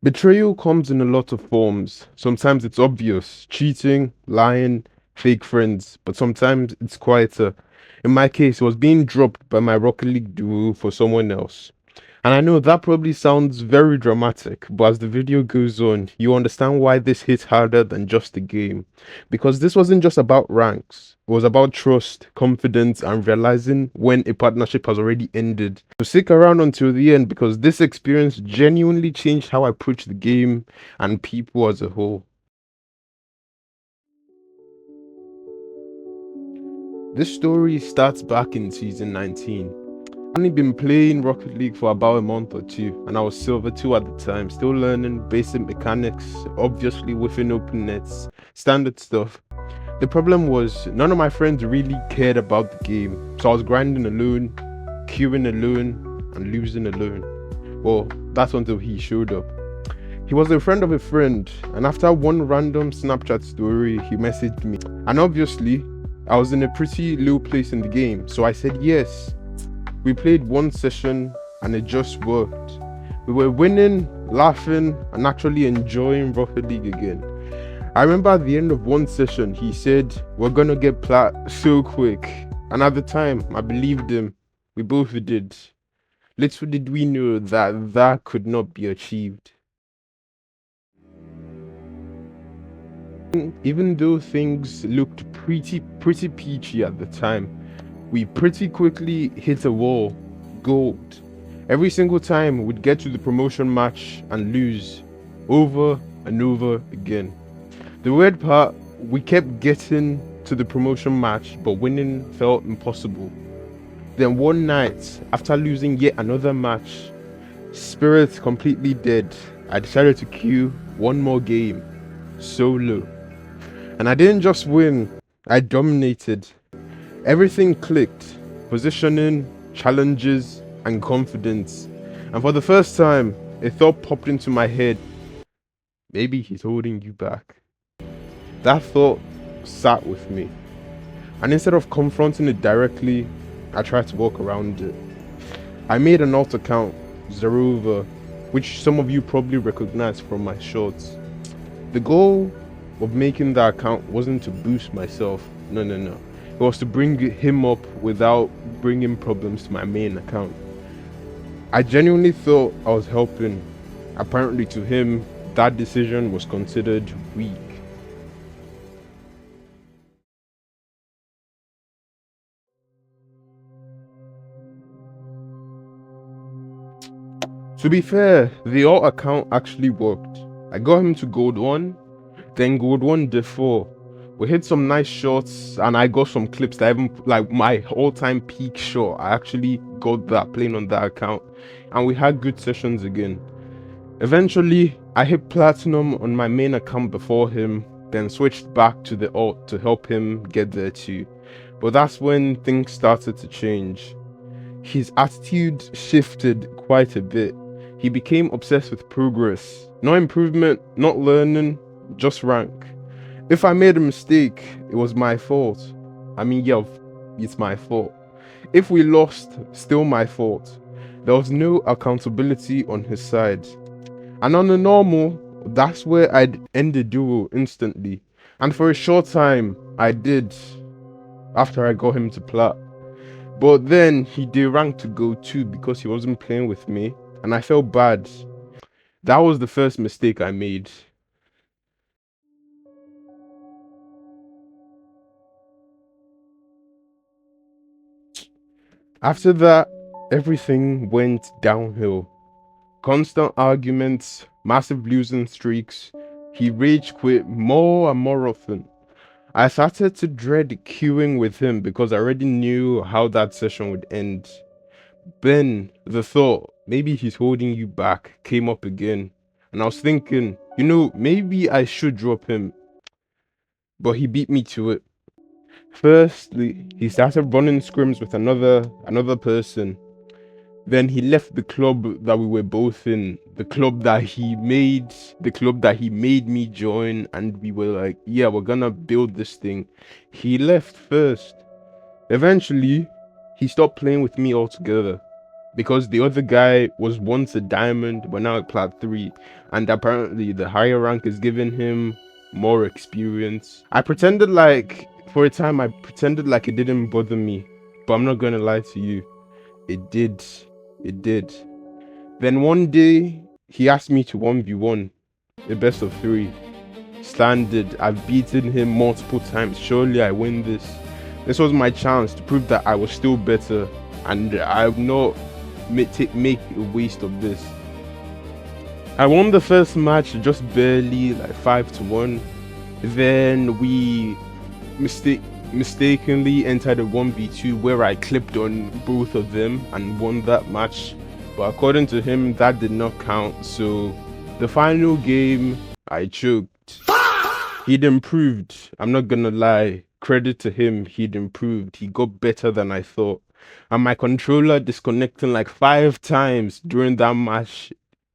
Betrayal comes in a lot of forms. Sometimes it's obvious, cheating, lying, fake friends, but sometimes it's quieter. In my case, it was being dropped by my Rocket League duo for someone else. And I know that probably sounds very dramatic, but as the video goes on, you understand why this hits harder than just a game. Because this wasn't just about ranks, it was about trust, confidence, and realizing when a partnership has already ended. So stick around until the end because this experience genuinely changed how I approach the game and people as a whole. This story starts back in season 19. Only been playing Rocket League for about a month or two, and I was Silver 2 at the time, still learning basic mechanics, obviously within open nets, standard stuff. The problem was, none of my friends really cared about the game, so I was grinding alone, queuing alone, and losing alone. Well, that's until he showed up. He was a friend of a friend, and after one random Snapchat story, he messaged me. And obviously, I was in a pretty low place in the game, so I said yes. We played one session and it just worked. We were winning, laughing, and actually enjoying Rocket League again. I remember at the end of one session, he said, "We're gonna get plat so quick." And at the time, I believed him. We both did. Little did we know that that could not be achieved. Even though things looked pretty peachy at the time, we pretty quickly hit a wall. Gold. Every single time we'd get to the promotion match and lose. Over and over again. The weird part, we kept getting to the promotion match, but winning felt impossible. Then one night, after losing yet another match, spirit completely dead, I decided to queue one more game. Solo. And I didn't just win, I dominated. Everything clicked, positioning, challenges, and confidence. And for the first time, a thought popped into my head. Maybe he's holding you back. That thought sat with me. And instead of confronting it directly, I tried to walk around it. I made an alt account, Zarova, which some of you probably recognize from my shorts. The goal of making that account wasn't to boost myself. No. It was to bring him up without bringing problems to my main account. I genuinely thought I was helping. Apparently to him, that decision was considered weak. To be fair, the alt account actually worked. I got him to gold 1, then gold 1 D4. We hit some nice shots and I got some clips that even like my all-time peak shot. I actually got that playing on that account and we had good sessions again. Eventually, I hit platinum on my main account before him, then switched back to the alt to help him get there too. But that's when things started to change. His attitude shifted quite a bit. He became obsessed with progress. No improvement, not learning, just rank. If I made a mistake, it was my fault. I mean, yeah, it's my fault. If we lost, still my fault. There was no accountability on his side. And on the normal, that's where I'd end the duo instantly. And for a short time, I did, after I got him to plat. But then he deranked to go 2 because he wasn't playing with me, and I felt bad. That was the first mistake I made. After that, everything went downhill. Constant arguments, massive losing streaks. He rage quit more and more often. I started to dread queuing with him because I already knew how that session would end. Then the thought, maybe he's holding you back, came up again. And I was thinking, maybe I should drop him. But he beat me to it. Firstly, he started running scrims with another person. Then he left the club that we were both in, the club that he made me join, and we were like, yeah, we're gonna build this thing. He left first. Eventually, he stopped playing with me altogether. because the other guy was once a diamond but now at plat 3, and apparently the higher rank is giving him more experience. I pretended like, for a time I pretended like it didn't bother me, but I'm not gonna lie to you, it did. It did. Then one day he asked me to 1v1, a best of 3. Standard, I've beaten him multiple times, surely I win this. This was my chance to prove that I was still better, and I'm not make a waste of this. I won the first match just barely, like 5-1. Then we mistakenly entered a 1v2 where I clipped on both of them and won that match, but according to him that did not count. So the final game I choked. He'd improved, I'm not gonna lie, credit to him, he'd improved, he got better than I thought. And my controller disconnecting like 5 times during that match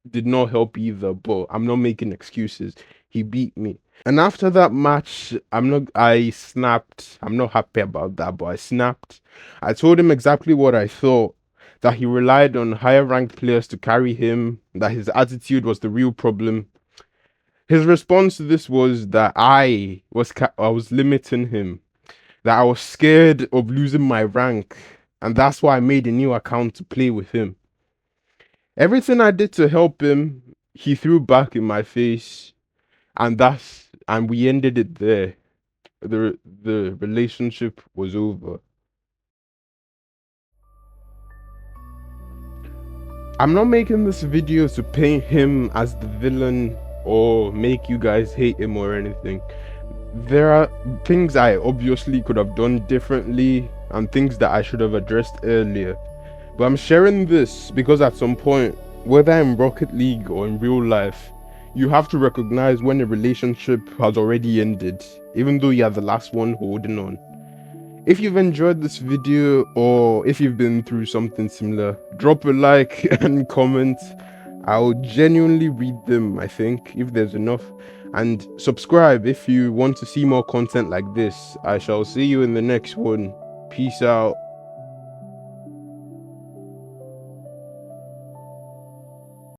did not help either, but I'm not making excuses. He beat me. And after that match, I snapped. I'm not happy about that, but I snapped. I told him exactly what I thought, that he relied on higher ranked players to carry him, that his attitude was the real problem. His response to this was that I was limiting him, that I was scared of losing my rank, and that's why I made a new account to play with him. Everything I did to help him, he threw back in my face, and we ended it there. The relationship was over. I'm not making this video to paint him as the villain or make you guys hate him or anything. There are things I obviously could have done differently and things that I should have addressed earlier. But I'm sharing this because at some point, whether in Rocket League or in real life, you have to recognize when a relationship has already ended, even though you're the last one holding on. If you've enjoyed this video or if you've been through something similar, drop a like and comment. I'll genuinely read them, I think, if there's enough. And subscribe if you want to see more content like this. I shall see you in the next one. Peace out.